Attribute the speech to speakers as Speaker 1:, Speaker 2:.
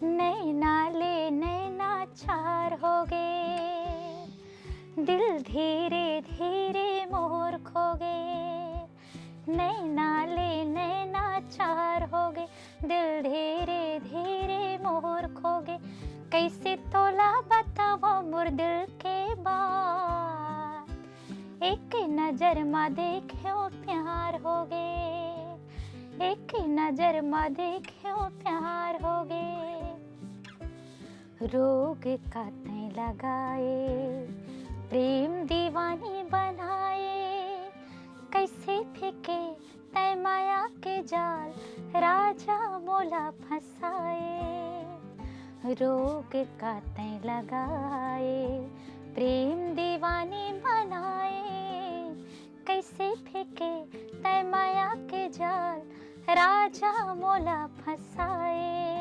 Speaker 1: नैना ले नैना चार हो गए, दिल धीरे धीरे मोर खो गए। नैना ले नैना चार हो गए, दिल धीरे धीरे मोर खो गए। कैसे तोला बताओ मोर दिल के बात, एक नजर में देखो प्यार हो गए, एक नजर में देखो प्यार हो गए। रोग का तय लगाए, प्रेम दीवानी बनाए, कैसे फेंके तय माया के जाल, राजा मोला फंसाए। रोग का तय लगाए, प्रेम दीवानी बनाए, कैसे फेंके तय माया के जाल, राजा मोला फंसाए।